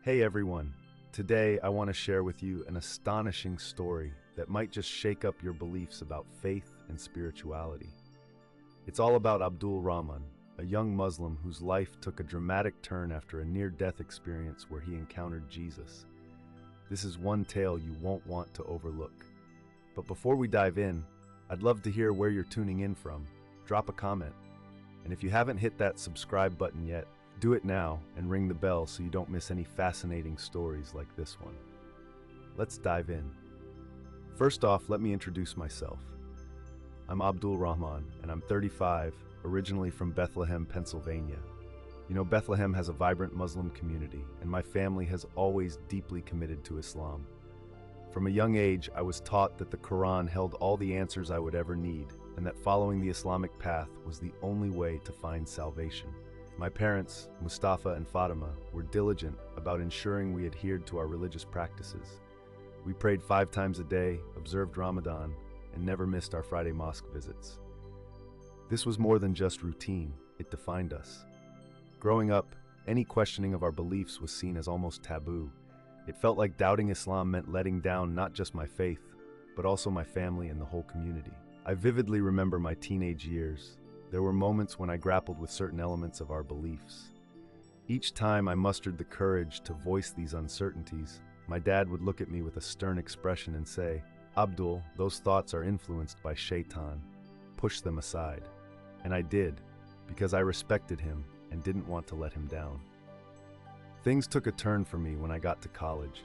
Hey everyone, today I want to share with you an astonishing story that might just shake up your beliefs about faith and spirituality. It's all about Abdul Rahman, a young Muslim whose life took a dramatic turn after a near-death experience where he encountered Jesus. This is one tale you won't want to overlook. But before we dive in, I'd love to hear where you're tuning in from. Drop a comment. And if you haven't hit that subscribe button yet, do it now and ring the bell so you don't miss any fascinating stories like this one. Let's dive in. First off, let me introduce myself. I'm Abdul Rahman, and I'm 35, originally from Bethlehem, Pennsylvania. You know, Bethlehem has a vibrant Muslim community, and my family has always deeply committed to Islam. From a young age, I was taught that the Quran held all the answers I would ever need, and that following the Islamic path was the only way to find salvation. My parents, Mustafa and Fatima, were diligent about ensuring we adhered to our religious practices. We prayed 5 times a day, observed Ramadan, and never missed our Friday mosque visits. This was more than just routine, it defined us. Growing up, any questioning of our beliefs was seen as almost taboo. It felt like doubting Islam meant letting down not just my faith, but also my family and the whole community. I vividly remember my teenage years. There were moments when I grappled with certain elements of our beliefs. Each time I mustered the courage to voice these uncertainties, my dad would look at me with a stern expression and say, "Abdul, those thoughts are influenced by Shaitan. Push them aside." And I did, because I respected him and didn't want to let him down. Things took a turn for me when I got to college.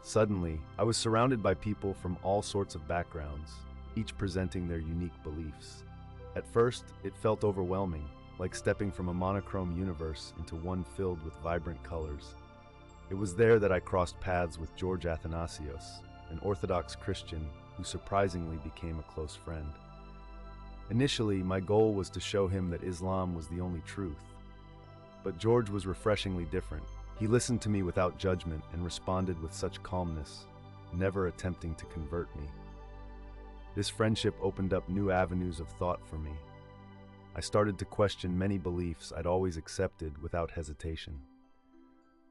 Suddenly, I was surrounded by people from all sorts of backgrounds, each presenting their unique beliefs. At first, it felt overwhelming, like stepping from a monochrome universe into one filled with vibrant colors. It was there that I crossed paths with George Athanasios, an Orthodox Christian who surprisingly became a close friend. Initially, my goal was to show him that Islam was the only truth. But George was refreshingly different. He listened to me without judgment and responded with such calmness, never attempting to convert me. This friendship opened up new avenues of thought for me. I started to question many beliefs I'd always accepted without hesitation.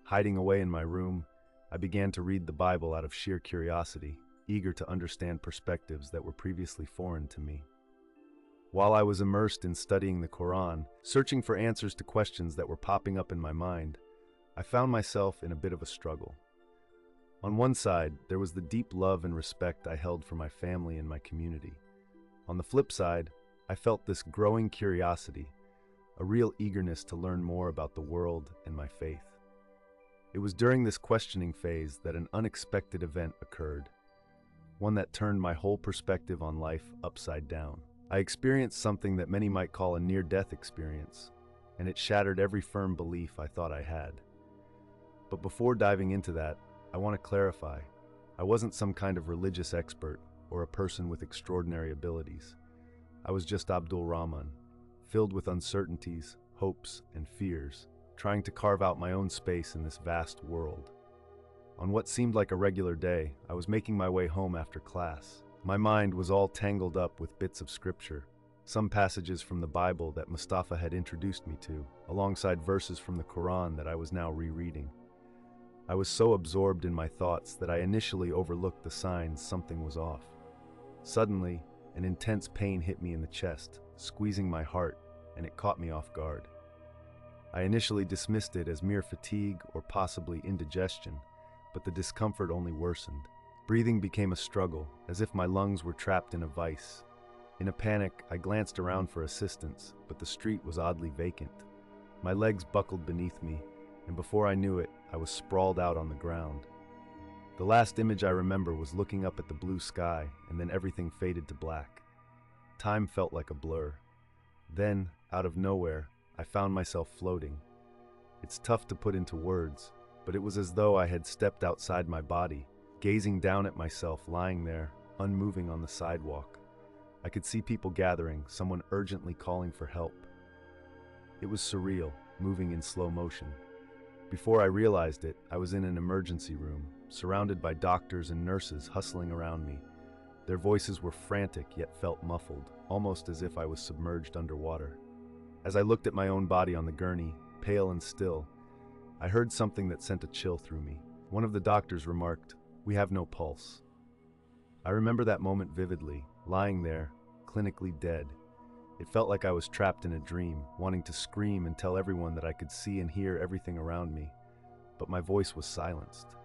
Hiding away in my room, I began to read the Bible out of sheer curiosity, eager to understand perspectives that were previously foreign to me. While I was immersed in studying the Quran, searching for answers to questions that were popping up in my mind, I found myself in a bit of a struggle. On one side, there was the deep love and respect I held for my family and my community. On the flip side, I felt this growing curiosity, a real eagerness to learn more about the world and my faith. It was during this questioning phase that an unexpected event occurred, one that turned my whole perspective on life upside down. I experienced something that many might call a near-death experience, and it shattered every firm belief I thought I had. But before diving into that, I want to clarify, I wasn't some kind of religious expert or a person with extraordinary abilities. I was just Abdul Rahman, filled with uncertainties, hopes, and fears, trying to carve out my own space in this vast world. On what seemed like a regular day, I was making my way home after class. My mind was all tangled up with bits of scripture, some passages from the Bible that Mustafa had introduced me to, alongside verses from the Quran that I was now rereading. I was so absorbed in my thoughts that I initially overlooked the signs something was off. Suddenly, an intense pain hit me in the chest, squeezing my heart, and it caught me off guard. I initially dismissed it as mere fatigue or possibly indigestion, but the discomfort only worsened. Breathing became a struggle, as if my lungs were trapped in a vice. In a panic, I glanced around for assistance, but the street was oddly vacant. My legs buckled beneath me, and before I knew it, I was sprawled out on the ground. The last image I remember was looking up at the blue sky, and then everything faded to black. Time felt like a blur. Then, out of nowhere, I found myself floating. It's tough to put into words, but it was as though I had stepped outside my body, gazing down at myself lying there, unmoving on the sidewalk. I could see people gathering, someone urgently calling for help. It was surreal, moving in slow motion. Before I realized it, I was in an emergency room, surrounded by doctors and nurses hustling around me. Their voices were frantic yet felt muffled, almost as if I was submerged underwater. As I looked at my own body on the gurney, pale and still, I heard something that sent a chill through me. One of the doctors remarked, "We have no pulse." I remember that moment vividly, lying there, clinically dead. It felt like I was trapped in a dream, wanting to scream and tell everyone that I could see and hear everything around me, but my voice was silenced.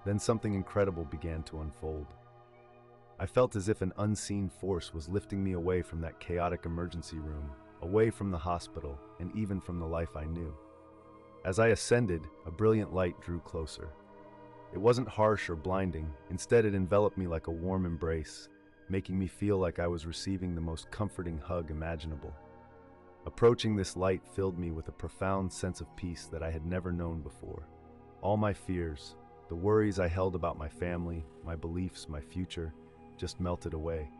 Then something incredible began to unfold. I felt as if an unseen force was lifting me away from that chaotic emergency room, away from the hospital, and even from the life I knew. As I ascended, a brilliant light drew closer. It wasn't harsh or blinding. Instead, it enveloped me like a warm embrace, making me feel like I was receiving the most comforting hug imaginable. Approaching this light filled me with a profound sense of peace that I had never known before. All my fears, the worries I held about my family, my beliefs, my future, just melted away.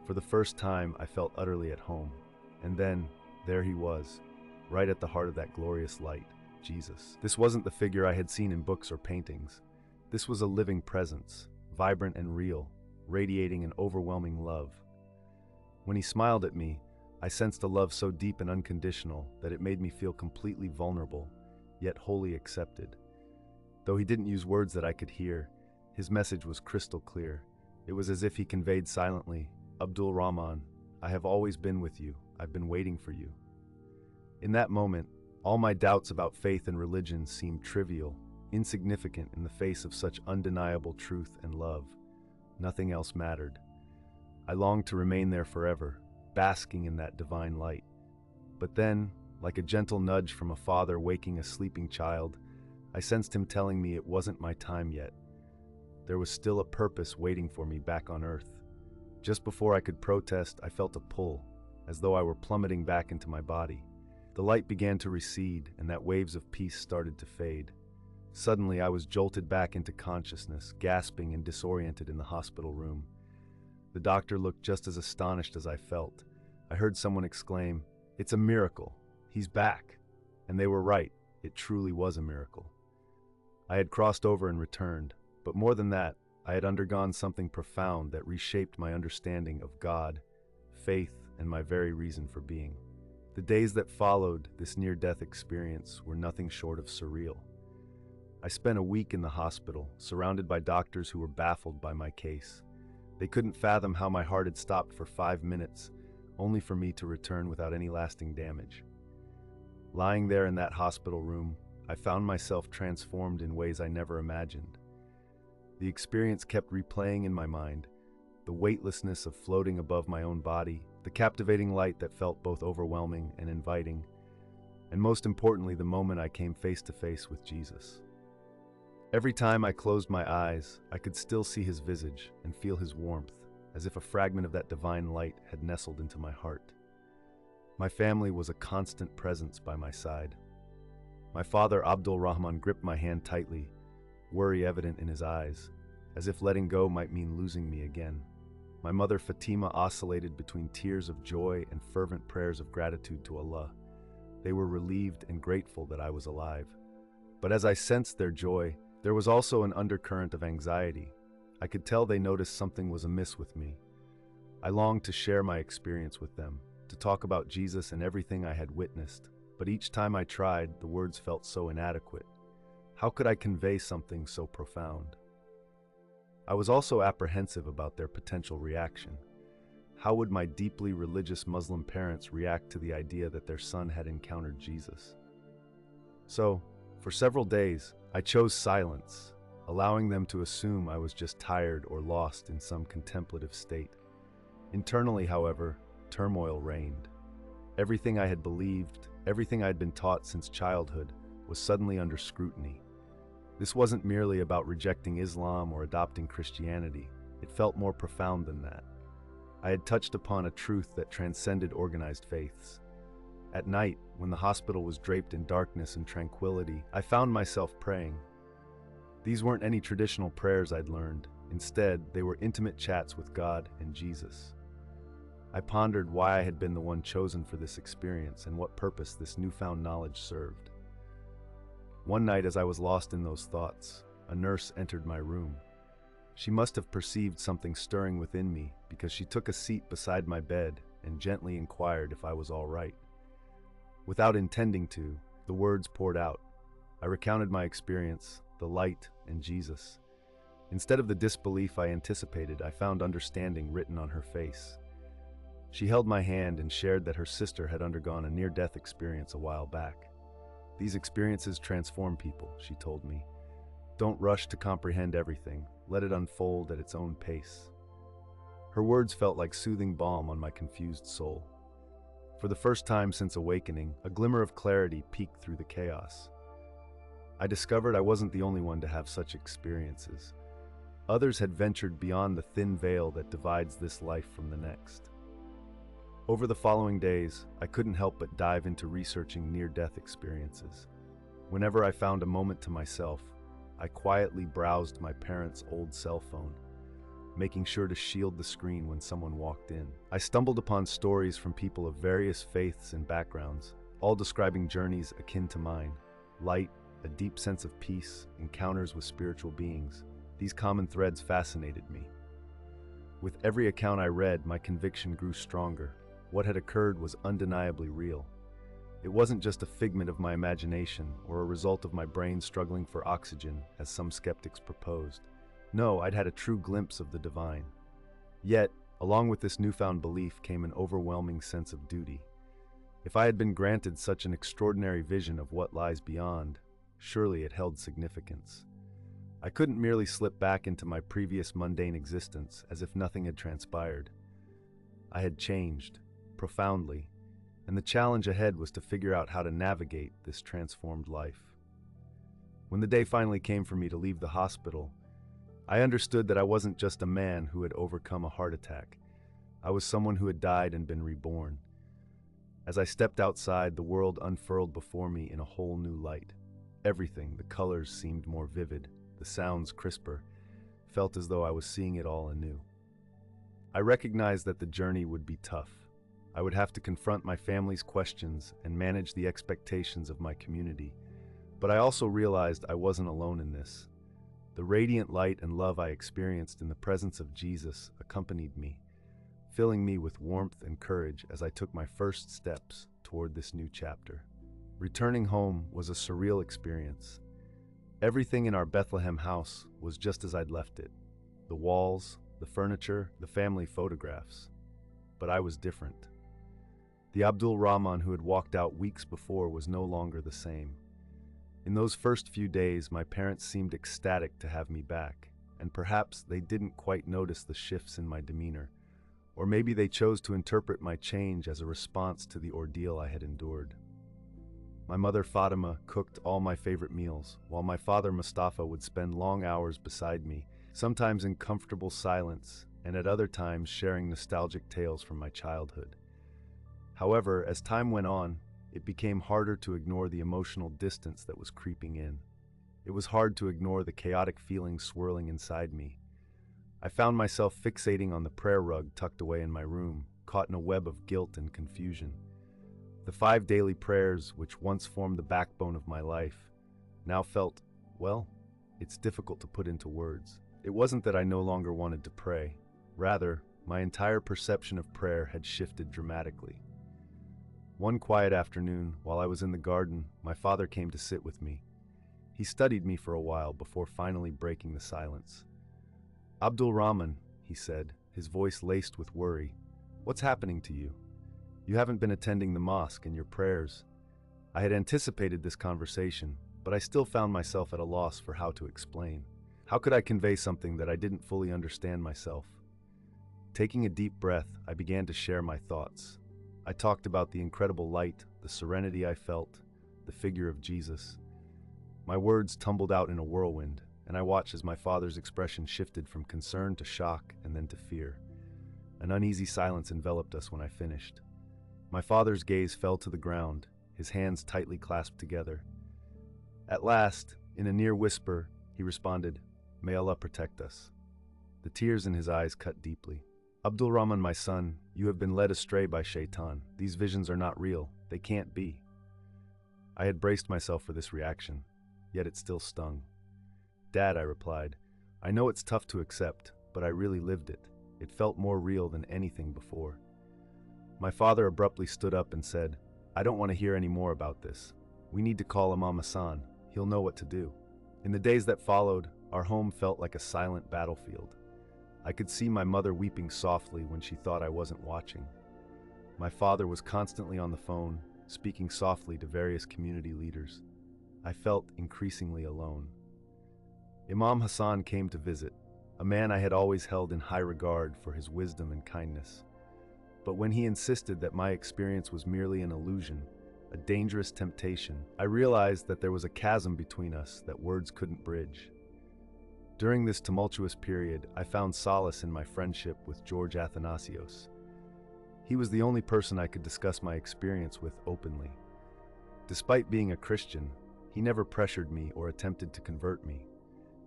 For the first time, I felt utterly at home. And then, there he was, right at the heart of that glorious light, Jesus. This wasn't the figure I had seen in books or paintings. This was a living presence, vibrant and real, radiating an overwhelming love. When he smiled at me, I sensed a love so deep and unconditional that it made me feel completely vulnerable, yet wholly accepted. Though he didn't use words that I could hear, his message was crystal clear. It was as if he conveyed silently, "Abdul Rahman, I have always been with you. I've been waiting for you." In that moment, all my doubts about faith and religion seemed trivial, insignificant in the face of such undeniable truth and love. Nothing else mattered. I longed to remain there forever, basking in that divine light. But then, like a gentle nudge from a father waking a sleeping child, I sensed him telling me it wasn't my time yet. There was still a purpose waiting for me back on Earth. Just before I could protest, I felt a pull, as though I were plummeting back into my body. The light began to recede, and that waves of peace started to fade. Suddenly, I was jolted back into consciousness, gasping and disoriented in the hospital room. The doctor looked just as astonished as I felt. I heard someone exclaim, "It's a miracle. He's back." And they were right. It truly was a miracle. I had crossed over and returned, but more than that, I had undergone something profound that reshaped my understanding of God, faith, and my very reason for being. The days that followed this near-death experience were nothing short of surreal. I spent a week in the hospital, surrounded by doctors who were baffled by my case. They couldn't fathom how my heart had stopped for 5 minutes, only for me to return without any lasting damage. Lying there in that hospital room, I found myself transformed in ways I never imagined. The experience kept replaying in my mind, the weightlessness of floating above my own body, the captivating light that felt both overwhelming and inviting, and most importantly, the moment I came face to face with Jesus. Every time I closed my eyes, I could still see his visage and feel his warmth, as if a fragment of that divine light had nestled into my heart. My family was a constant presence by my side. My father, Abdul Rahman, gripped my hand tightly, worry evident in his eyes, as if letting go might mean losing me again. My mother, Fatima, oscillated between tears of joy and fervent prayers of gratitude to Allah. They were relieved and grateful that I was alive. But as I sensed their joy, there was also an undercurrent of anxiety. I could tell they noticed something was amiss with me. I longed to share my experience with them, to talk about Jesus and everything I had witnessed, but each time I tried, the words felt so inadequate. How could I convey something so profound? I was also apprehensive about their potential reaction. How would my deeply religious Muslim parents react to the idea that their son had encountered Jesus? So, for several days, I chose silence, allowing them to assume I was just tired or lost in some contemplative state. Internally, however, turmoil reigned. Everything I had believed, everything I had been taught since childhood, was suddenly under scrutiny. This wasn't merely about rejecting Islam or adopting Christianity. It felt more profound than that. I had touched upon a truth that transcended organized faiths. At night, when the hospital was draped in darkness and tranquility, I found myself praying. These weren't any traditional prayers I'd learned. Instead, they were intimate chats with God and Jesus. I pondered why I had been the one chosen for this experience and what purpose this newfound knowledge served. One night, as I was lost in those thoughts, a nurse entered my room. She must have perceived something stirring within me because she took a seat beside my bed and gently inquired if I was all right. Without intending to, the words poured out, I recounted my experience, the light, and Jesus. Instead of the disbelief I anticipated, I found understanding written on her face. She held my hand and shared that her sister had undergone a near-death experience a while back. These experiences transform people, she told me. Don't rush to comprehend everything. Let it unfold at its own pace. Her words felt like soothing balm on my confused soul. For the first time since awakening, a glimmer of clarity peeked through the chaos. I discovered I wasn't the only one to have such experiences. Others had ventured beyond the thin veil that divides this life from the next. Over the following days, I couldn't help but dive into researching near-death experiences. Whenever I found a moment to myself, I quietly browsed my parents' old cell phone, making sure to shield the screen when someone walked in. I stumbled upon stories from people of various faiths and backgrounds, all describing journeys akin to mine. Light, a deep sense of peace, encounters with spiritual beings. These common threads fascinated me. With every account I read, my conviction grew stronger. What had occurred was undeniably real. It wasn't just a figment of my imagination or a result of my brain struggling for oxygen, as some skeptics proposed. No, I'd had a true glimpse of the divine. Yet, along with this newfound belief came an overwhelming sense of duty. If I had been granted such an extraordinary vision of what lies beyond, surely it held significance. I couldn't merely slip back into my previous mundane existence as if nothing had transpired. I had changed, profoundly, and the challenge ahead was to figure out how to navigate this transformed life. When the day finally came for me to leave the hospital, I understood that I wasn't just a man who had overcome a heart attack. I was someone who had died and been reborn. As I stepped outside, the world unfurled before me in a whole new light. Everything, the colors seemed more vivid, the sounds crisper, felt as though I was seeing it all anew. I recognized that the journey would be tough. I would have to confront my family's questions and manage the expectations of my community. But I also realized I wasn't alone in this. The radiant light and love I experienced in the presence of Jesus accompanied me, filling me with warmth and courage as I took my first steps toward this new chapter. Returning home was a surreal experience. Everything in our Bethlehem house was just as I'd left it. The walls, the furniture, the family photographs. But I was different. The Abdul Rahman who had walked out weeks before was no longer the same. In those first few days, my parents seemed ecstatic to have me back, and perhaps they didn't quite notice the shifts in my demeanor, or maybe they chose to interpret my change as a response to the ordeal I had endured. My mother Fatima cooked all my favorite meals, while my father Mustafa would spend long hours beside me, sometimes in comfortable silence, and at other times sharing nostalgic tales from my childhood. However, as time went on, it became harder to ignore the emotional distance that was creeping in. It was hard to ignore the chaotic feelings swirling inside me. I found myself fixating on the prayer rug tucked away in my room, caught in a web of guilt and confusion. The 5 daily prayers, which once formed the backbone of my life, now felt, well, it's difficult to put into words. It wasn't that I no longer wanted to pray. Rather, my entire perception of prayer had shifted dramatically. One quiet afternoon, while I was in the garden, my father came to sit with me. He studied me for a while before finally breaking the silence. "Abdul Rahman," he said, his voice laced with worry, "what's happening to you? You haven't been attending the mosque and your prayers." I had anticipated this conversation, but I still found myself at a loss for how to explain. How could I convey something that I didn't fully understand myself? Taking a deep breath, I began to share my thoughts. I talked about the incredible light, the serenity I felt, the figure of Jesus. My words tumbled out in a whirlwind, and I watched as my father's expression shifted from concern to shock and then to fear. An uneasy silence enveloped us when I finished. My father's gaze fell to the ground, his hands tightly clasped together. At last, in a near whisper, he responded, "May Allah protect us." The tears in his eyes cut deeply. "Abdul Rahman, my son, you have been led astray by Shaitan. These visions are not real. They can't be." I had braced myself for this reaction, yet it still stung. "Dad," I replied, "I know it's tough to accept, but I really lived it. It felt more real than anything before." My father abruptly stood up and said, "I don't want to hear any more about this. We need to call Imam Hassan. he'll know what to do. In the days that followed, our home felt like a silent battlefield. I could see my mother weeping softly when she thought I wasn't watching. My father was constantly on the phone, speaking softly to various community leaders. I felt increasingly alone. Imam Hassan came to visit, a man I had always held in high regard for his wisdom and kindness. But when he insisted that my experience was merely an illusion, a dangerous temptation, I realized that there was a chasm between us that words couldn't bridge. During this tumultuous period, I found solace in my friendship with George Athanasios. He was the only person I could discuss my experience with openly. Despite being a Christian, he never pressured me or attempted to convert me.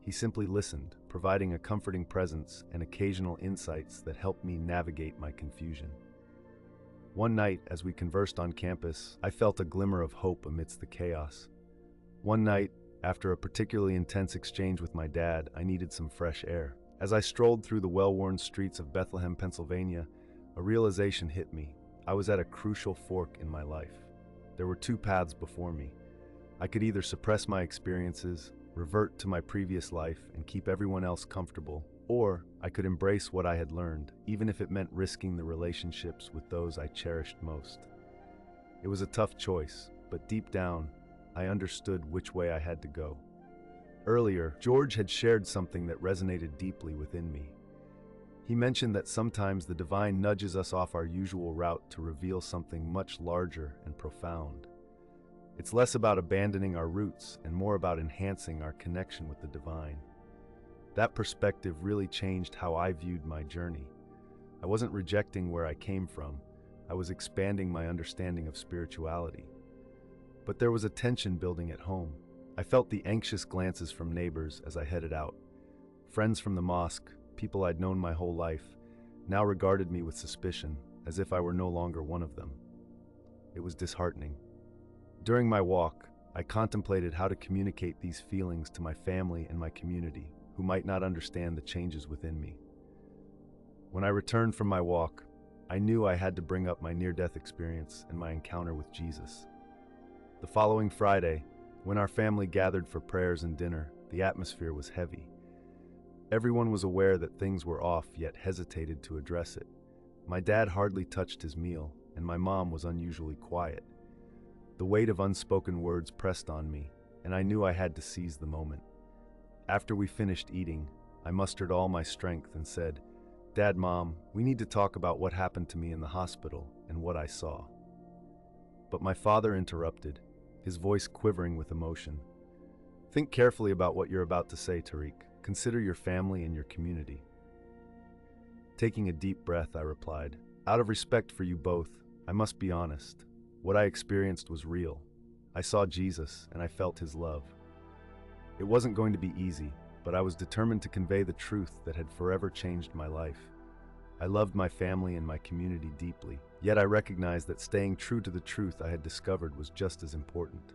He simply listened, providing a comforting presence and occasional insights that helped me navigate my confusion. One night, as we conversed on campus, I felt a glimmer of hope amidst the chaos. One night, after a particularly intense exchange with my dad, I needed some fresh air. As I strolled through the well-worn streets of Bethlehem, Pennsylvania, a realization hit me. I was at a crucial fork in my life. There were two paths before me. I could either suppress my experiences, revert to my previous life, and keep everyone else comfortable, or I could embrace what I had learned, even if it meant risking the relationships with those I cherished most. It was a tough choice, but deep down, I understood which way I had to go. Earlier, George had shared something that resonated deeply within me. He mentioned that sometimes the divine nudges us off our usual route to reveal something much larger and profound. It's less about abandoning our roots and more about enhancing our connection with the divine. That perspective really changed how I viewed my journey. I wasn't rejecting where I came from. I was expanding my understanding of spirituality. But there was a tension building at home. I felt the anxious glances from neighbors as I headed out. Friends from the mosque, people I'd known my whole life, now regarded me with suspicion, as if I were no longer one of them. It was disheartening. During my walk, I contemplated how to communicate these feelings to my family and my community, who might not understand the changes within me. When I returned from my walk, I knew I had to bring up my near-death experience and my encounter with Jesus. The following Friday, when our family gathered for prayers and dinner, the atmosphere was heavy. Everyone was aware that things were off, yet hesitated to address it. My dad hardly touched his meal, and my mom was unusually quiet. The weight of unspoken words pressed on me, and I knew I had to seize the moment. After we finished eating, I mustered all my strength and said, "Dad, Mom, we need to talk about what happened to me in the hospital and what I saw." But my father interrupted, his voice quivering with emotion. "Think carefully about what you're about to say, Tariq. Consider your family and your community." Taking a deep breath, I replied, "Out of respect for you both, I must be honest. What I experienced was real. I saw Jesus and I felt his love. It wasn't going to be easy, but I was determined to convey the truth that had forever changed my life. I loved my family and my community deeply, yet I recognized that staying true to the truth I had discovered was just as important.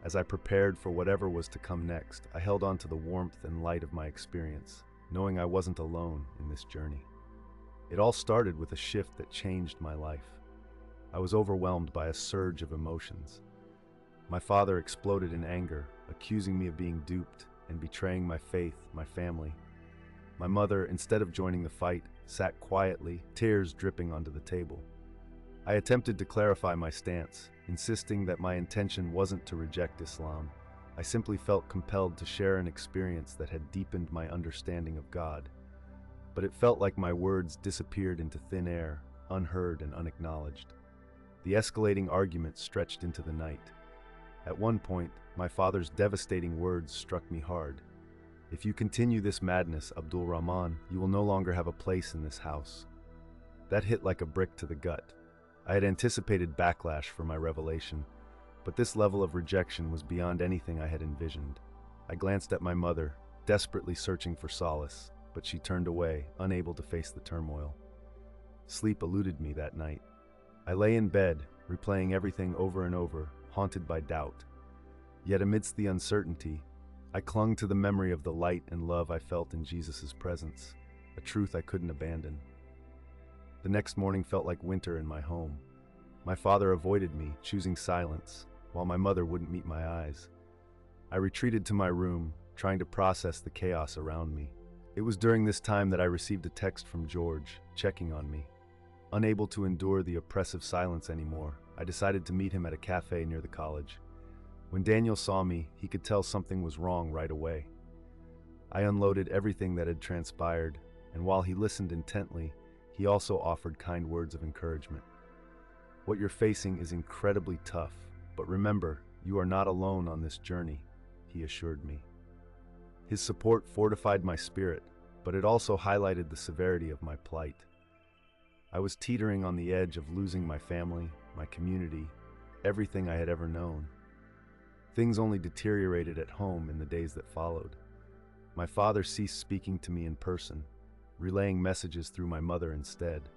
As I prepared for whatever was to come next, I held on to the warmth and light of my experience, knowing I wasn't alone in this journey. It all started with a shift that changed my life. I was overwhelmed by a surge of emotions. My father exploded in anger, accusing me of being duped and betraying my faith, my family. My mother, instead of joining the fight, sat quietly, tears dripping onto the table. I attempted to clarify my stance, insisting that my intention wasn't to reject Islam. I simply felt compelled to share an experience that had deepened my understanding of God. But it felt like my words disappeared into thin air, unheard and unacknowledged. The escalating argument stretched into the night. At one point, my father's devastating words struck me hard. "If you continue this madness, Abdul Rahman, you will no longer have a place in this house." That hit like a brick to the gut. I had anticipated backlash for my revelation, but this level of rejection was beyond anything I had envisioned. I glanced at my mother, desperately searching for solace, but she turned away, unable to face the turmoil. Sleep eluded me that night. I lay in bed, replaying everything over and over, haunted by doubt. Yet amidst the uncertainty, I clung to the memory of the light and love I felt in Jesus' presence, a truth I couldn't abandon. The next morning felt like winter in my home. My father avoided me, choosing silence, while my mother wouldn't meet my eyes. I retreated to my room, trying to process the chaos around me. It was during this time that I received a text from George, checking on me. Unable to endure the oppressive silence anymore, I decided to meet him at a cafe near the college. When Daniel saw me, he could tell something was wrong right away. I unloaded everything that had transpired, and while he listened intently, he also offered kind words of encouragement. "What you're facing is incredibly tough, but remember, you are not alone on this journey," he assured me. His support fortified my spirit, but it also highlighted the severity of my plight. I was teetering on the edge of losing my family, my community, everything I had ever known. Things only deteriorated at home in the days that followed. My father ceased speaking to me in person, relaying messages through my mother instead.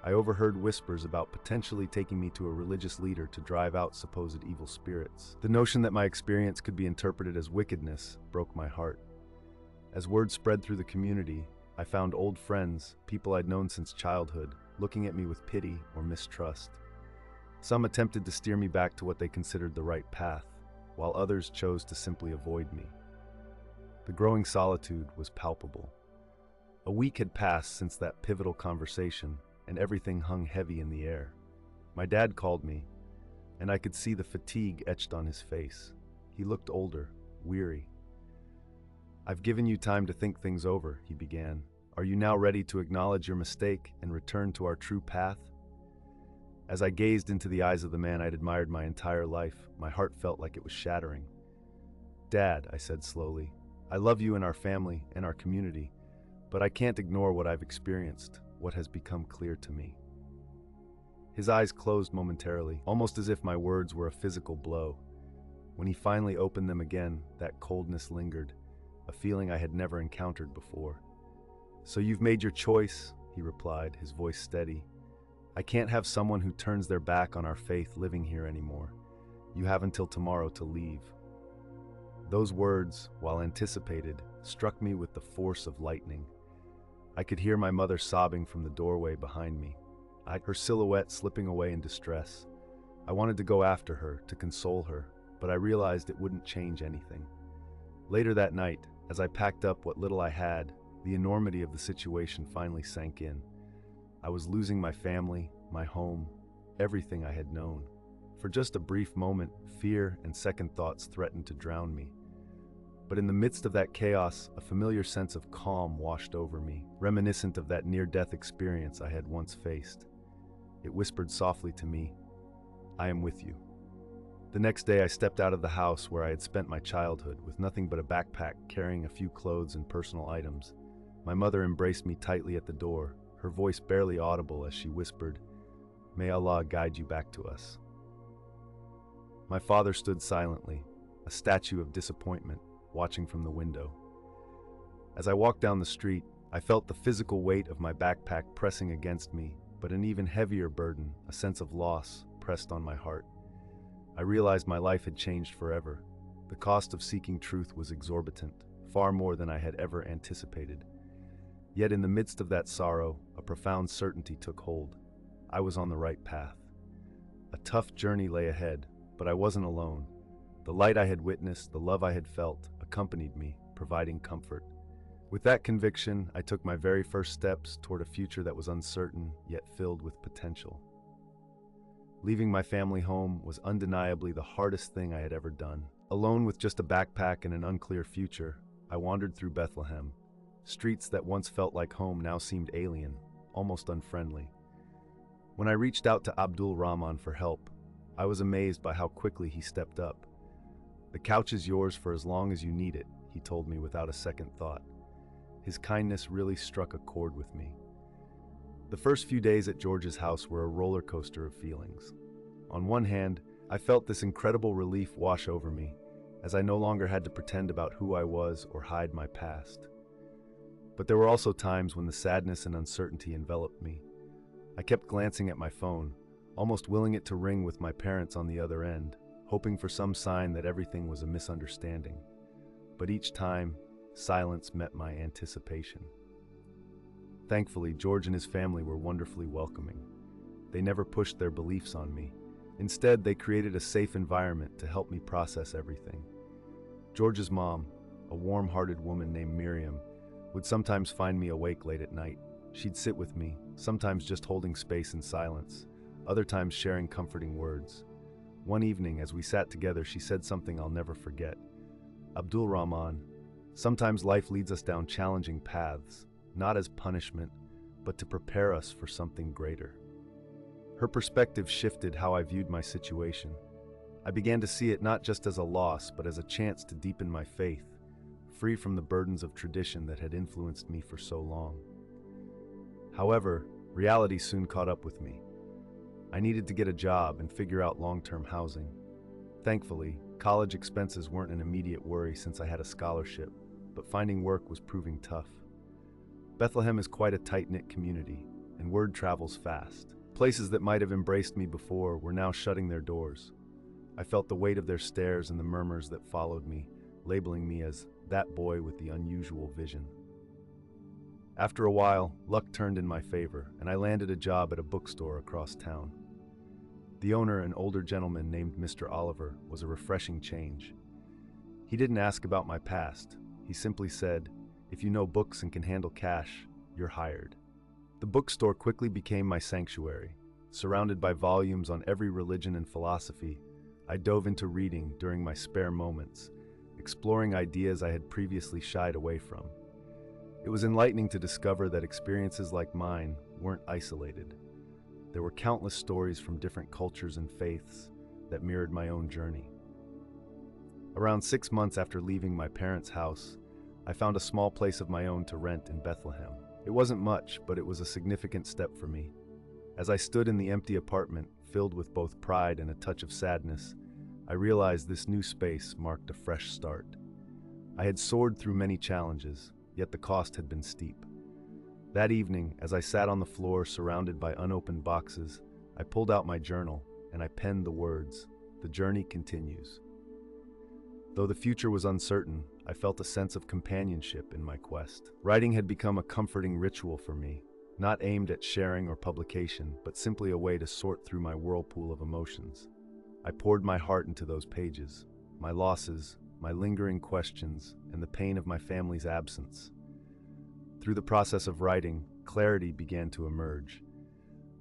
I overheard whispers about potentially taking me to a religious leader to drive out supposed evil spirits. The notion that my experience could be interpreted as wickedness broke my heart. As word spread through the community, I found old friends, people I'd known since childhood, looking at me with pity or mistrust. Some attempted to steer me back to what they considered the right path, while others chose to simply avoid me. The growing solitude was palpable. A week had passed since that pivotal conversation, and everything hung heavy in the air. My dad called me, and I could see the fatigue etched on his face. He looked older, weary. "I've given you time to think things over," he began. "Are you now ready to acknowledge your mistake and return to our true path?" As I gazed into the eyes of the man I'd admired my entire life, my heart felt like it was shattering. "Dad," I said slowly, "I love you and our family and our community, but I can't ignore what I've experienced, what has become clear to me." His eyes closed momentarily, almost as if my words were a physical blow. When he finally opened them again, that coldness lingered, a feeling I had never encountered before. "So you've made your choice," he replied, his voice steady. "I can't have someone who turns their back on our faith living here anymore. You have until tomorrow to leave." Those words, while anticipated, struck me with the force of lightning. I could hear my mother sobbing from the doorway behind me, her silhouette slipping away in distress. I wanted to go after her, to console her, but I realized it wouldn't change anything. Later that night, as I packed up what little I had, the enormity of the situation finally sank in. I was losing my family, my home, everything I had known. For just a brief moment, fear and second thoughts threatened to drown me. But in the midst of that chaos, a familiar sense of calm washed over me, reminiscent of that near-death experience I had once faced. It whispered softly to me, "I am with you." The next day I stepped out of the house where I had spent my childhood, with nothing but a backpack carrying a few clothes and personal items. My mother embraced me tightly at the door, her voice barely audible as she whispered, "May Allah guide you back to us." My father stood silently, a statue of disappointment, watching from the window. As I walked down the street, I felt the physical weight of my backpack pressing against me, but an even heavier burden, a sense of loss, pressed on my heart. I realized my life had changed forever. The cost of seeking truth was exorbitant, far more than I had ever anticipated. Yet in the midst of that sorrow, a profound certainty took hold. I was on the right path. A tough journey lay ahead, but I wasn't alone. The light I had witnessed, the love I had felt, accompanied me, providing comfort. With that conviction, I took my very first steps toward a future that was uncertain, yet filled with potential. Leaving my family home was undeniably the hardest thing I had ever done. Alone with just a backpack and an unclear future, I wandered through Bethlehem. Streets that once felt like home now seemed alien, almost unfriendly. When I reached out to Abdul Rahman for help, I was amazed by how quickly he stepped up. "The couch is yours for as long as you need it," he told me without a second thought. His kindness really struck a chord with me. The first few days at George's house were a roller coaster of feelings. On one hand, I felt this incredible relief wash over me, as I no longer had to pretend about who I was or hide my past. But there were also times when the sadness and uncertainty enveloped me. I kept glancing at my phone, almost willing it to ring with my parents on the other end, hoping for some sign that everything was a misunderstanding. But each time, silence met my anticipation. Thankfully, George and his family were wonderfully welcoming. They never pushed their beliefs on me. Instead, they created a safe environment to help me process everything. George's mom, a warm-hearted woman named Miriam, would sometimes find me awake late at night. She'd sit with me, sometimes just holding space in silence, other times sharing comforting words. One evening, as we sat together, she said something I'll never forget. Abdul Rahman, sometimes life leads us down challenging paths, not as punishment, but to prepare us for something greater. Her perspective shifted how I viewed my situation. I began to see it not just as a loss, but as a chance to deepen my faith, free from the burdens of tradition that had influenced me for so long. However, reality soon caught up with me. I needed to get a job and figure out long-term housing. Thankfully, college expenses weren't an immediate worry since I had a scholarship, but finding work was proving tough. Bethlehem is quite a tight-knit community, and word travels fast. Places that might have embraced me before were now shutting their doors. I felt the weight of their stares and the murmurs that followed me, labeling me as that boy with the unusual vision. After a while, luck turned in my favor, and I landed a job at a bookstore across town. The owner, an older gentleman named Mr. Oliver, was a refreshing change. He didn't ask about my past. He simply said, "If you know books and can handle cash, you're hired." The bookstore quickly became my sanctuary. Surrounded by volumes on every religion and philosophy, I dove into reading during my spare moments, exploring ideas I had previously shied away from. It was enlightening to discover that experiences like mine weren't isolated. There were countless stories from different cultures and faiths that mirrored my own journey. Around 6 months after leaving my parents' house, I found a small place of my own to rent in Bethlehem. It wasn't much, but it was a significant step for me. As I stood in the empty apartment, filled with both pride and a touch of sadness, I realized this new space marked a fresh start. I had soared through many challenges, yet the cost had been steep. That evening, as I sat on the floor surrounded by unopened boxes, I pulled out my journal and I penned the words, "The journey continues." Though the future was uncertain, I felt a sense of companionship in my quest. Writing had become a comforting ritual for me, not aimed at sharing or publication, but simply a way to sort through my whirlpool of emotions. I poured my heart into those pages, my losses, my lingering questions, and the pain of my family's absence. Through the process of writing, clarity began to emerge.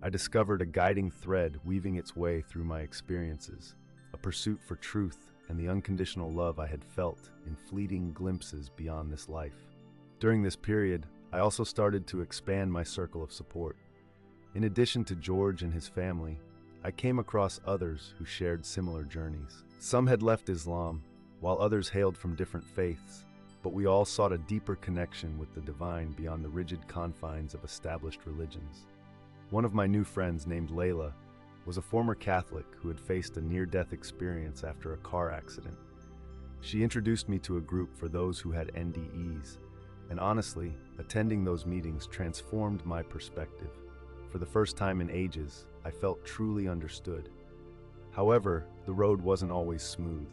I discovered a guiding thread weaving its way through my experiences, a pursuit for truth and the unconditional love I had felt in fleeting glimpses beyond this life. During this period, I also started to expand my circle of support. In addition to George and his family, I came across others who shared similar journeys. Some had left Islam, while others hailed from different faiths, but we all sought a deeper connection with the divine beyond the rigid confines of established religions. One of my new friends, named Layla, was a former Catholic who had faced a near-death experience after a car accident. She introduced me to a group for those who had NDEs, and honestly, attending those meetings transformed my perspective. For the first time in ages, I felt truly understood. However, the road wasn't always smooth.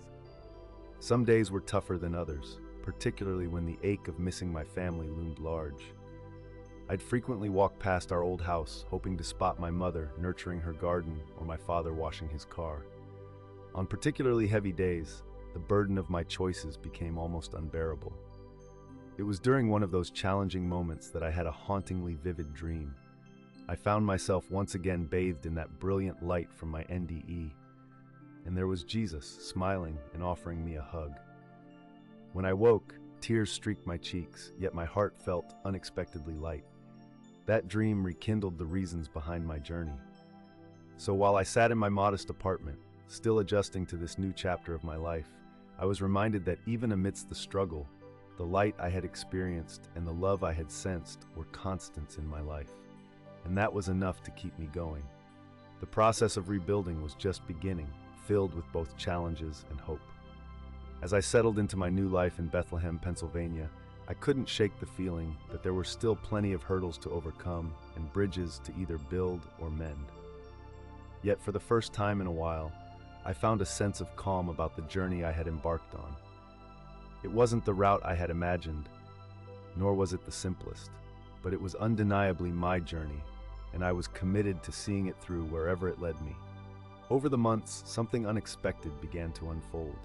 Some days were tougher than others, particularly when the ache of missing my family loomed large. I'd frequently walk past our old house, hoping to spot my mother nurturing her garden or my father washing his car. On particularly heavy days, the burden of my choices became almost unbearable. It was during one of those challenging moments that I had a hauntingly vivid dream. I found myself once again bathed in that brilliant light from my NDE, and there was Jesus smiling and offering me a hug. When I woke, tears streaked my cheeks, yet my heart felt unexpectedly light. That dream rekindled the reasons behind my journey. So while I sat in my modest apartment, still adjusting to this new chapter of my life, I was reminded that even amidst the struggle, the light I had experienced and the love I had sensed were constants in my life. And that was enough to keep me going. The process of rebuilding was just beginning, filled with both challenges and hope. As I settled into my new life in Bethlehem, Pennsylvania, I couldn't shake the feeling that there were still plenty of hurdles to overcome and bridges to either build or mend. Yet for the first time in a while, I found a sense of calm about the journey I had embarked on. It wasn't the route I had imagined, nor was it the simplest, but it was undeniably my journey, and I was committed to seeing it through wherever it led me. Over the months, something unexpected began to unfold.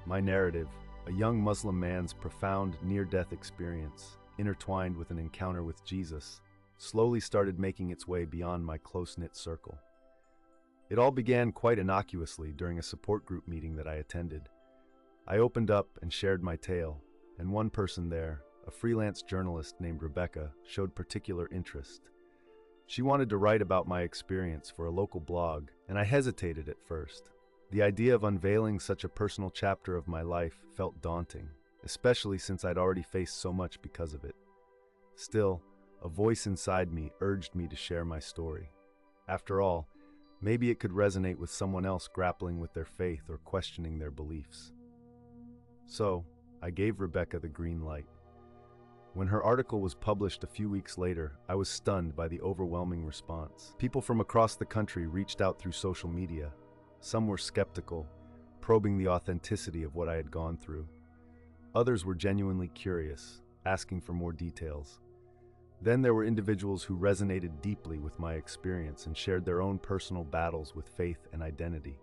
My narrative, a young Muslim man's profound near-death experience, intertwined with an encounter with Jesus, slowly started making its way beyond my close-knit circle. It all began quite innocuously during a support group meeting that I attended. I opened up and shared my tale, and one person there, a freelance journalist named Rebecca, showed particular interest. She wanted to write about my experience for a local blog, and I hesitated at first. The idea of unveiling such a personal chapter of my life felt daunting, especially since I'd already faced so much because of it. Still, a voice inside me urged me to share my story. After all, maybe it could resonate with someone else grappling with their faith or questioning their beliefs. So, I gave Rebecca the green light. When her article was published a few weeks later, I was stunned by the overwhelming response. People from across the country reached out through social media. Some were skeptical, probing the authenticity of what I had gone through. Others were genuinely curious, asking for more details. Then there were individuals who resonated deeply with my experience and shared their own personal battles with faith and identity.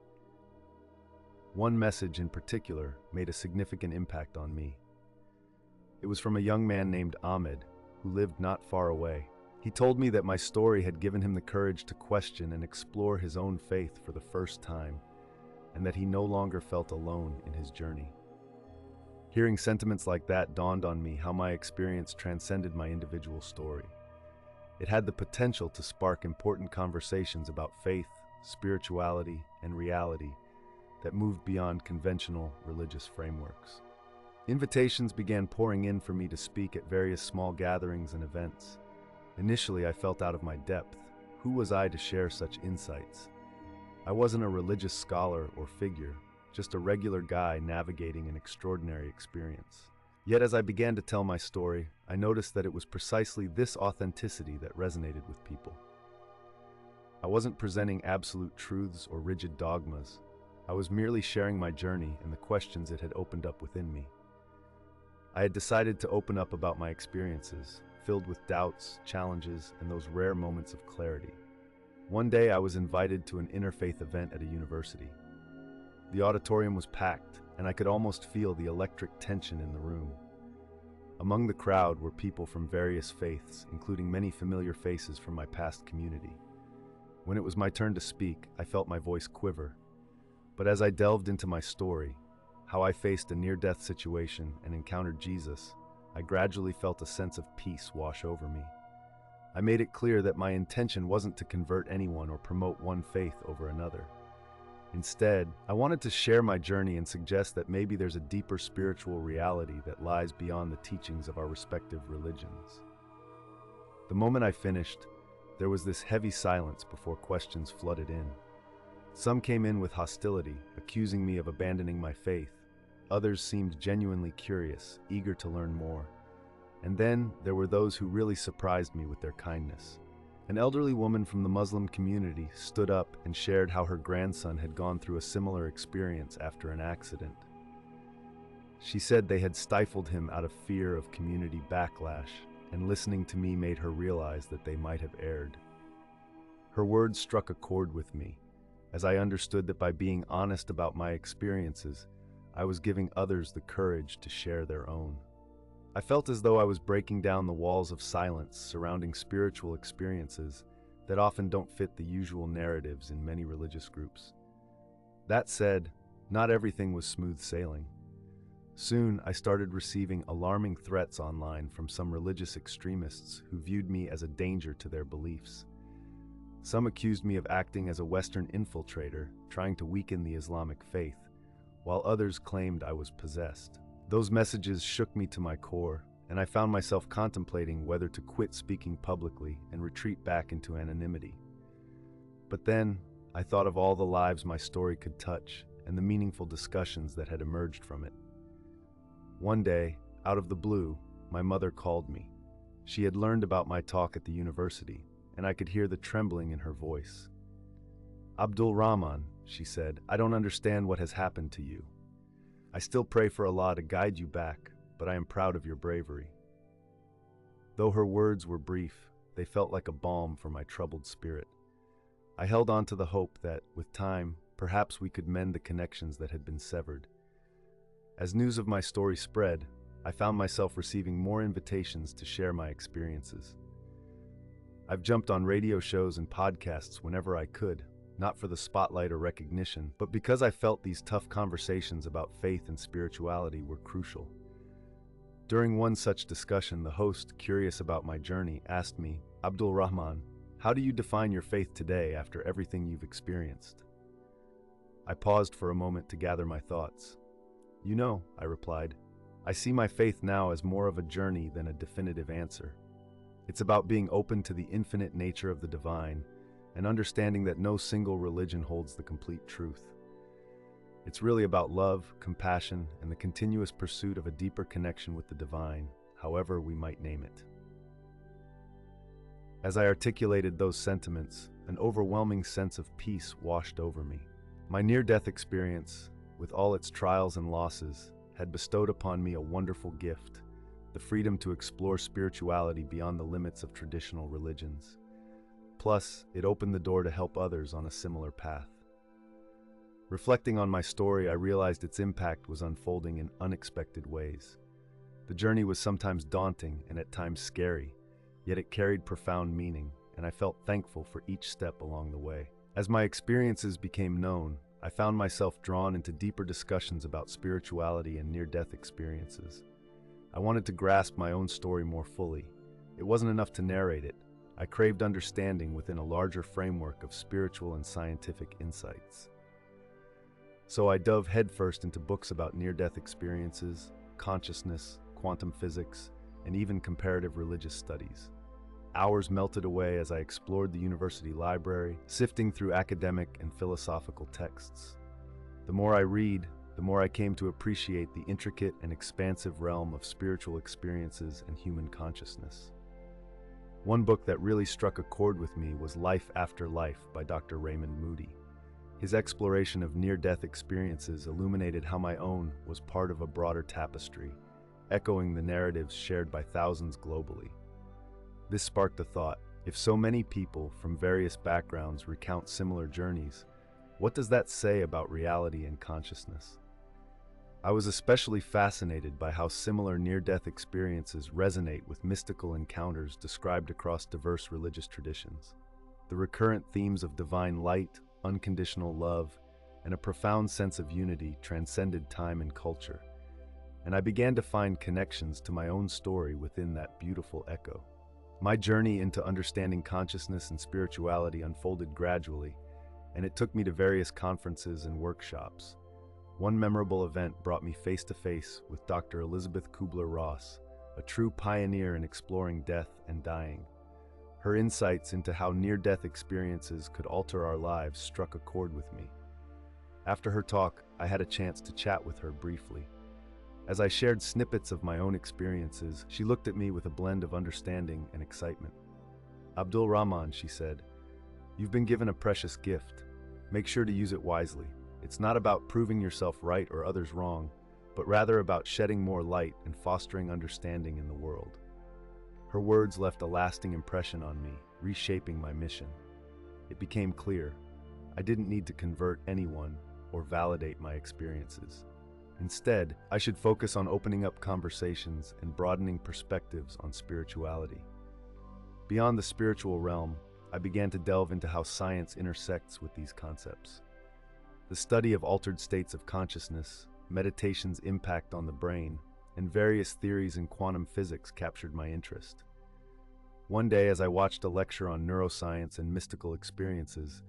One message in particular made a significant impact on me. It was from a young man named Ahmed, who lived not far away. He told me that my story had given him the courage to question and explore his own faith for the first time, and that he no longer felt alone in his journey. Hearing sentiments like that dawned on me how my experience transcended my individual story. It had the potential to spark important conversations about faith, spirituality, and reality that moved beyond conventional religious frameworks. Invitations began pouring in for me to speak at various small gatherings and events. Initially, I felt out of my depth. Who was I to share such insights? I wasn't a religious scholar or figure, just a regular guy navigating an extraordinary experience. Yet as I began to tell my story, I noticed that it was precisely this authenticity that resonated with people. I wasn't presenting absolute truths or rigid dogmas. I was merely sharing my journey and the questions it had opened up within me. I had decided to open up about my experiences, filled with doubts, challenges, and those rare moments of clarity. One day I was invited to an interfaith event at a university. The auditorium was packed, and I could almost feel the electric tension in the room. Among the crowd were people from various faiths, including many familiar faces from my past community. When it was my turn to speak, I felt my voice quiver. But as I delved into my story, how I faced a near-death situation and encountered Jesus, I gradually felt a sense of peace wash over me. I made it clear that my intention wasn't to convert anyone or promote one faith over another. Instead, I wanted to share my journey and suggest that maybe there's a deeper spiritual reality that lies beyond the teachings of our respective religions. The moment I finished, there was this heavy silence before questions flooded in. Some came in with hostility, accusing me of abandoning my faith. Others seemed genuinely curious, eager to learn more. And then there were those who really surprised me with their kindness. An elderly woman from the Muslim community stood up and shared how her grandson had gone through a similar experience after an accident. She said they had stifled him out of fear of community backlash, and listening to me made her realize that they might have erred. Her words struck a chord with me, as I understood that by being honest about my experiences, I was giving others the courage to share their own. I felt as though I was breaking down the walls of silence surrounding spiritual experiences that often don't fit the usual narratives in many religious groups. That said, not everything was smooth sailing. Soon, I started receiving alarming threats online from some religious extremists who viewed me as a danger to their beliefs. Some accused me of acting as a Western infiltrator, trying to weaken the Islamic faith, while others claimed I was possessed. Those messages shook me to my core, and I found myself contemplating whether to quit speaking publicly and retreat back into anonymity. But then, I thought of all the lives my story could touch and the meaningful discussions that had emerged from it. One day, out of the blue, my mother called me. She had learned about my talk at the university, and I could hear the trembling in her voice. "Abdul Rahman," she said, "I don't understand what has happened to you. I still pray for Allah to guide you back, but I am proud of your bravery." Though her words were brief, they felt like a balm for my troubled spirit. I held on to the hope that, with time, perhaps we could mend the connections that had been severed. As news of my story spread, I found myself receiving more invitations to share my experiences. I've jumped on radio shows and podcasts whenever I could, not for the spotlight or recognition, but because I felt these tough conversations about faith and spirituality were crucial. During one such discussion, the host, curious about my journey, asked me, "Abdul Rahman, how do you define your faith today after everything you've experienced?" I paused for a moment to gather my thoughts. "You know," I replied, "I see my faith now as more of a journey than a definitive answer. It's about being open to the infinite nature of the divine and understanding that no single religion holds the complete truth. It's really about love, compassion, and the continuous pursuit of a deeper connection with the divine, however we might name it." As I articulated those sentiments, an overwhelming sense of peace washed over me. My near-death experience, with all its trials and losses, had bestowed upon me a wonderful gift, the freedom to explore spirituality beyond the limits of traditional religions. Plus, it opened the door to help others on a similar path. Reflecting on my story, I realized its impact was unfolding in unexpected ways. The journey was sometimes daunting and at times scary, yet it carried profound meaning, and I felt thankful for each step along the way. As my experiences became known, I found myself drawn into deeper discussions about spirituality and near-death experiences. I wanted to grasp my own story more fully. It wasn't enough to narrate it. I craved understanding within a larger framework of spiritual and scientific insights. So I dove headfirst into books about near-death experiences, consciousness, quantum physics, and even comparative religious studies. Hours melted away as I explored the university library, sifting through academic and philosophical texts. The more I read, the more I came to appreciate the intricate and expansive realm of spiritual experiences and human consciousness. One book that really struck a chord with me was Life After Life by Dr. Raymond Moody. His exploration of near-death experiences illuminated how my own was part of a broader tapestry, echoing the narratives shared by thousands globally. This sparked a thought: if so many people from various backgrounds recount similar journeys, what does that say about reality and consciousness? I was especially fascinated by how similar near-death experiences resonate with mystical encounters described across diverse religious traditions. The recurrent themes of divine light, unconditional love, and a profound sense of unity transcended time and culture, and I began to find connections to my own story within that beautiful echo. My journey into understanding consciousness and spirituality unfolded gradually, and it took me to various conferences and workshops. One memorable event brought me face-to-face with Dr. Elizabeth Kubler-Ross, a true pioneer in exploring death and dying. Her insights into how near-death experiences could alter our lives struck a chord with me. After her talk, I had a chance to chat with her briefly. As I shared snippets of my own experiences, she looked at me with a blend of understanding and excitement. "Abdul Rahman," she said, "you've been given a precious gift. Make sure to use it wisely. It's not about proving yourself right or others wrong, but rather about shedding more light and fostering understanding in the world." Her words left a lasting impression on me, reshaping my mission. It became clear: I didn't need to convert anyone or validate my experiences. Instead, I should focus on opening up conversations and broadening perspectives on spirituality. Beyond the spiritual realm, I began to delve into how science intersects with these concepts. The study of altered states of consciousness, meditation's impact on the brain, and various theories in quantum physics captured my interest. One day, as I watched a lecture on neuroscience and mystical experiences,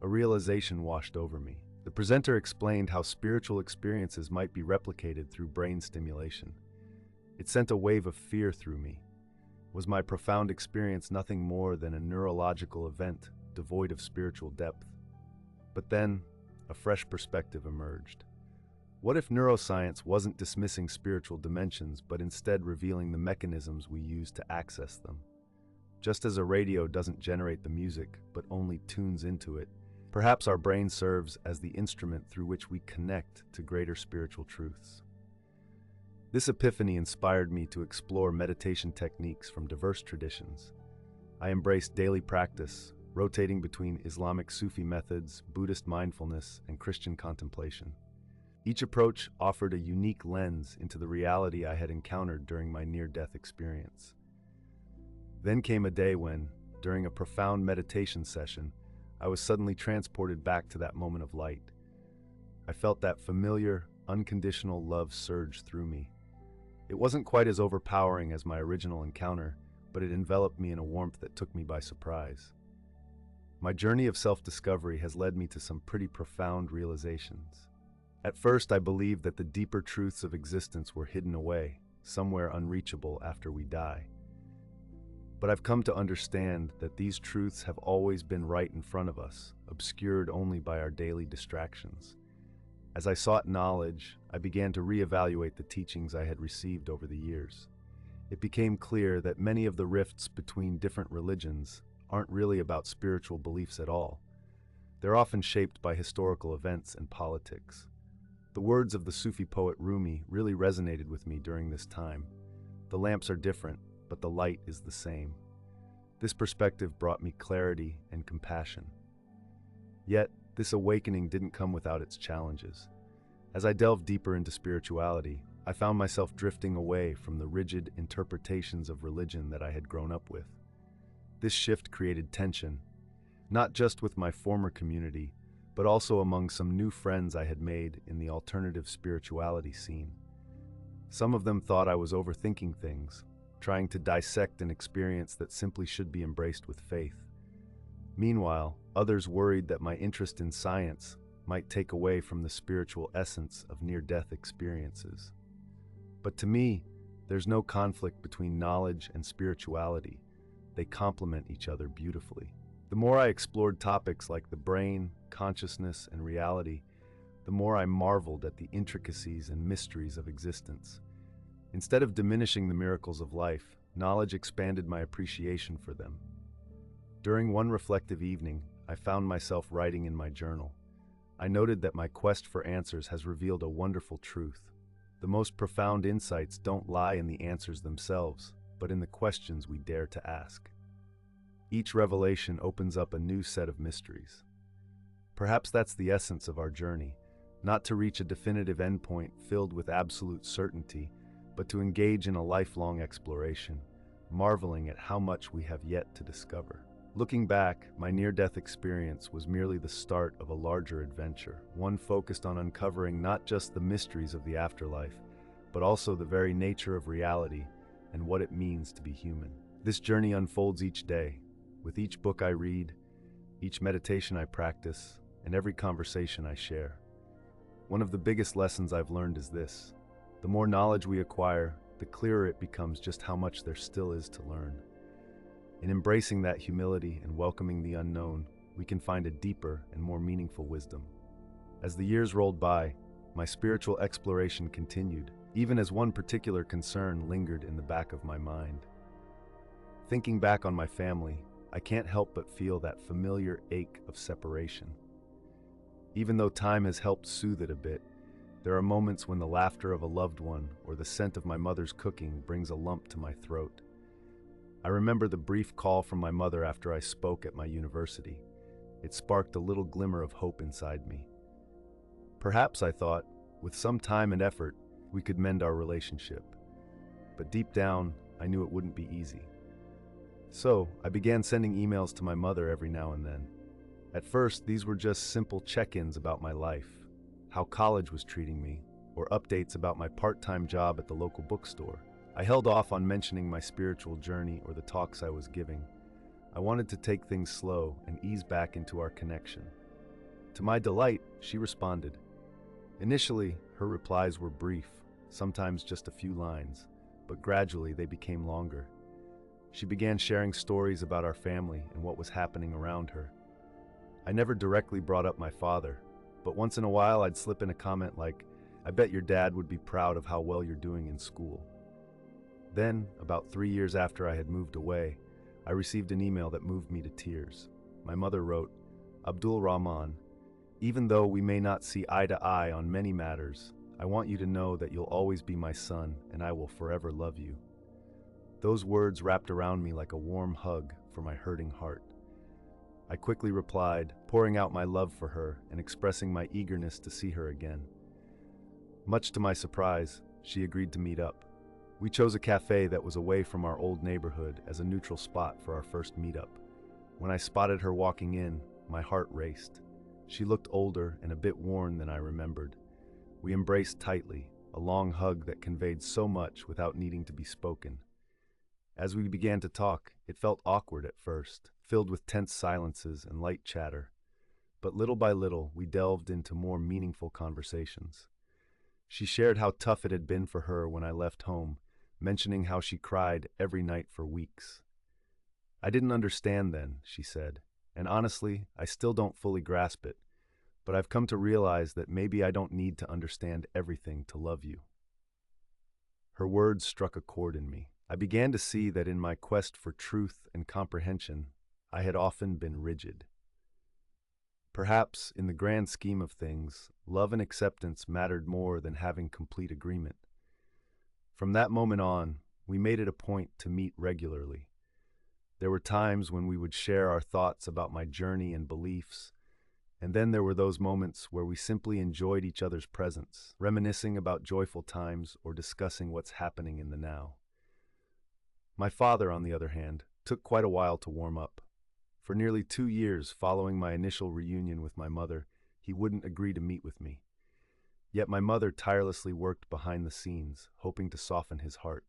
a realization washed over me. The presenter explained how spiritual experiences might be replicated through brain stimulation. It sent a wave of fear through me. Was my profound experience nothing more than a neurological event devoid of spiritual depth? But then, a fresh perspective emerged. What if neuroscience wasn't dismissing spiritual dimensions, but instead revealing the mechanisms we use to access them? Just as a radio doesn't generate the music, but only tunes into it, perhaps our brain serves as the instrument through which we connect to greater spiritual truths. This epiphany inspired me to explore meditation techniques from diverse traditions. I embraced daily practice, rotating between Islamic Sufi methods, Buddhist mindfulness, and Christian contemplation. Each approach offered a unique lens into the reality I had encountered during my near-death experience. Then came a day when, during a profound meditation session, I was suddenly transported back to that moment of light. I felt that familiar, unconditional love surge through me. It wasn't quite as overpowering as my original encounter, but it enveloped me in a warmth that took me by surprise. My journey of self-discovery has led me to some pretty profound realizations. At first, I believed that the deeper truths of existence were hidden away, somewhere unreachable after we die. But I've come to understand that these truths have always been right in front of us, obscured only by our daily distractions. As I sought knowledge, I began to reevaluate the teachings I had received over the years. It became clear that many of the rifts between different religions aren't really about spiritual beliefs at all. They're often shaped by historical events and politics. The words of the Sufi poet Rumi really resonated with me during this time. The lamps are different, but the light is the same. This perspective brought me clarity and compassion. Yet, this awakening didn't come without its challenges. As I delved deeper into spirituality, I found myself drifting away from the rigid interpretations of religion that I had grown up with. This shift created tension, not just with my former community, but also among some new friends I had made in the alternative spirituality scene. Some of them thought I was overthinking things, trying to dissect an experience that simply should be embraced with faith. Meanwhile, others worried that my interest in science might take away from the spiritual essence of near-death experiences. But to me, there's no conflict between knowledge and spirituality. They complement each other beautifully. The more I explored topics like the brain, consciousness, and reality, the more I marveled at the intricacies and mysteries of existence. Instead of diminishing the miracles of life, knowledge expanded my appreciation for them. During one reflective evening, I found myself writing in my journal. I noted that my quest for answers has revealed a wonderful truth. The most profound insights don't lie in the answers themselves, but in the questions we dare to ask. Each revelation opens up a new set of mysteries. Perhaps that's the essence of our journey, not to reach a definitive endpoint filled with absolute certainty, but to engage in a lifelong exploration, marveling at how much we have yet to discover. Looking back, my near-death experience was merely the start of a larger adventure, one focused on uncovering not just the mysteries of the afterlife, but also the very nature of reality and what it means to be human. This journey unfolds each day, with each book I read, each meditation I practice, and every conversation I share. One of the biggest lessons I've learned is this: the more knowledge we acquire, the clearer it becomes just how much there still is to learn. In embracing that humility and welcoming the unknown, we can find a deeper and more meaningful wisdom. As the years rolled by, my spiritual exploration continued, even as one particular concern lingered in the back of my mind. Thinking back on my family, I can't help but feel that familiar ache of separation. Even though time has helped soothe it a bit, there are moments when the laughter of a loved one or the scent of my mother's cooking brings a lump to my throat. I remember the brief call from my mother after I spoke at my university. It sparked a little glimmer of hope inside me. Perhaps, I thought, with some time and effort, we could mend our relationship. But deep down, I knew it wouldn't be easy. So, I began sending emails to my mother every now and then. At first, these were just simple check-ins about my life, how college was treating me, or updates about my part-time job at the local bookstore. I held off on mentioning my spiritual journey or the talks I was giving. I wanted to take things slow and ease back into our connection. To my delight, she responded. Initially, her replies were brief, sometimes just a few lines, but gradually they became longer. She began sharing stories about our family and what was happening around her. I never directly brought up my father, but once in a while I'd slip in a comment like, "I bet your dad would be proud of how well you're doing in school." Then, about 3 years after I had moved away, I received an email that moved me to tears. My mother wrote, "Abdul Rahman, even though we may not see eye to eye on many matters, I want you to know that you'll always be my son and I will forever love you." Those words wrapped around me like a warm hug for my hurting heart. I quickly replied, pouring out my love for her and expressing my eagerness to see her again. Much to my surprise, she agreed to meet up. We chose a cafe that was away from our old neighborhood as a neutral spot for our first meetup. When I spotted her walking in, my heart raced. She looked older and a bit worn than I remembered. We embraced tightly, a long hug that conveyed so much without needing to be spoken. As we began to talk, it felt awkward at first, filled with tense silences and light chatter. But little by little, we delved into more meaningful conversations. She shared how tough it had been for her when I left home, mentioning how she cried every night for weeks. I didn't understand then, she said, and honestly, I still don't fully grasp it, but I've come to realize that maybe I don't need to understand everything to love you. Her words struck a chord in me. I began to see that in my quest for truth and comprehension, I had often been rigid. Perhaps, in the grand scheme of things, love and acceptance mattered more than having complete agreement. From that moment on, we made it a point to meet regularly. There were times when we would share our thoughts about my journey and beliefs, and then there were those moments where we simply enjoyed each other's presence, reminiscing about joyful times or discussing what's happening in the now. My father, on the other hand, took quite a while to warm up. For nearly 2 years following my initial reunion with my mother, he wouldn't agree to meet with me. Yet my mother tirelessly worked behind the scenes, hoping to soften his heart.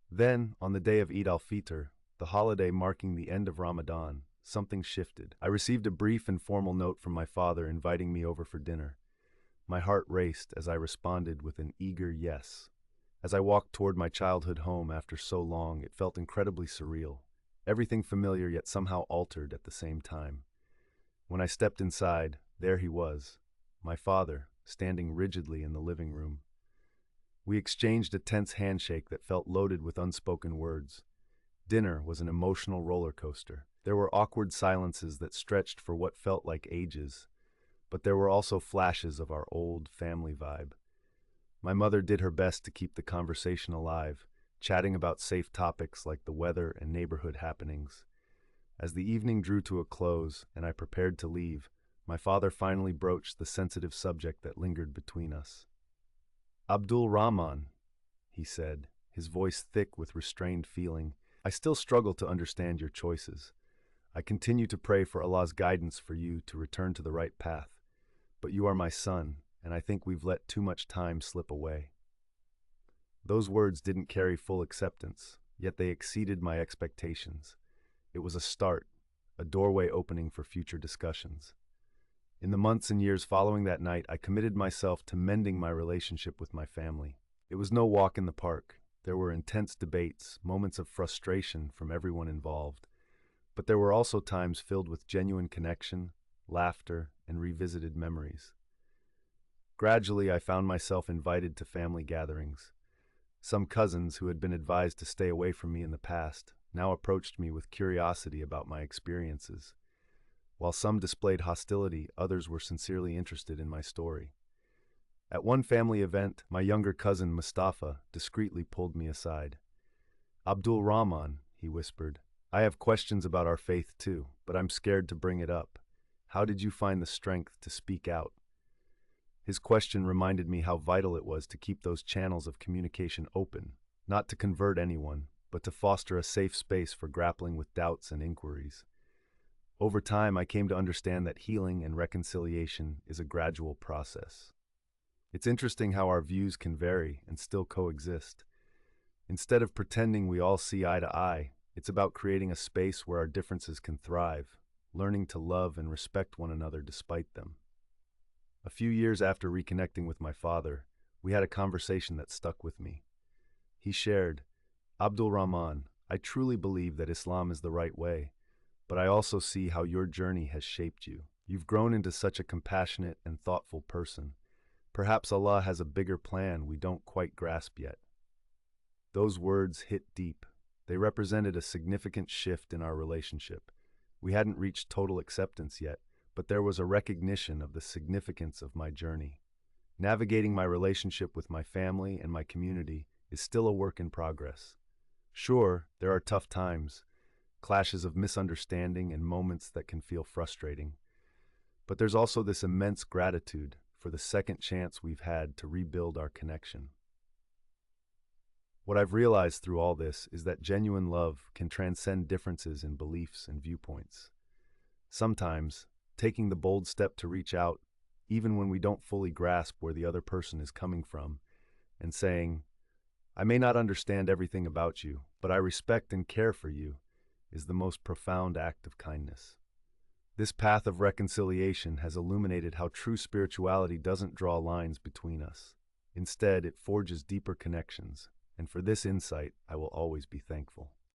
Then, on the day of Eid al-Fitr, the holiday marking the end of Ramadan, something shifted. I received a brief and formal note from my father inviting me over for dinner. My heart raced as I responded with an eager yes. As I walked toward my childhood home after so long, it felt incredibly surreal. Everything familiar yet somehow altered at the same time. When I stepped inside, there he was, my father, standing rigidly in the living room. We exchanged a tense handshake that felt loaded with unspoken words. Dinner was an emotional roller coaster. There were awkward silences that stretched for what felt like ages, but there were also flashes of our old family vibe. My mother did her best to keep the conversation alive, chatting about safe topics like the weather and neighborhood happenings. As the evening drew to a close and I prepared to leave, my father finally broached the sensitive subject that lingered between us. "Abdul Rahman," he said, his voice thick with restrained feeling, "I still struggle to understand your choices. I continue to pray for Allah's guidance for you to return to the right path. But you are my son, and I think we've let too much time slip away." Those words didn't carry full acceptance, yet they exceeded my expectations. It was a start, a doorway opening for future discussions. In the months and years following that night, I committed myself to mending my relationship with my family. It was no walk in the park. There were intense debates, moments of frustration from everyone involved. But there were also times filled with genuine connection, laughter, and revisited memories. Gradually, I found myself invited to family gatherings. Some cousins who had been advised to stay away from me in the past now approached me with curiosity about my experiences. While some displayed hostility, others were sincerely interested in my story. At one family event, my younger cousin Mustafa discreetly pulled me aside. "Abdul Rahman," he whispered, "I have questions about our faith too, but I'm scared to bring it up. How did you find the strength to speak out?" His question reminded me how vital it was to keep those channels of communication open, not to convert anyone, but to foster a safe space for grappling with doubts and inquiries. Over time, I came to understand that healing and reconciliation is a gradual process. It's interesting how our views can vary and still coexist. Instead of pretending we all see eye to eye, it's about creating a space where our differences can thrive, learning to love and respect one another despite them. A few years after reconnecting with my father, we had a conversation that stuck with me. He shared, "Abdul Rahman, I truly believe that Islam is the right way, but I also see how your journey has shaped you. You've grown into such a compassionate and thoughtful person. Perhaps Allah has a bigger plan we don't quite grasp yet." Those words hit deep. They represented a significant shift in our relationship. We hadn't reached total acceptance yet, but there was a recognition of the significance of my journey. Navigating my relationship with my family and my community is still a work in progress. Sure, there are tough times, clashes of misunderstanding and moments that can feel frustrating. But there's also this immense gratitude for for the second chance we've had to rebuild our connection. What I've realized through all this is that genuine love can transcend differences in beliefs and viewpoints. Sometimes, taking the bold step to reach out, even when we don't fully grasp where the other person is coming from, and saying, "I may not understand everything about you, but I respect and care for you," is the most profound act of kindness. This path of reconciliation has illuminated how true spirituality doesn't draw lines between us. Instead, it forges deeper connections, and for this insight, I will always be thankful.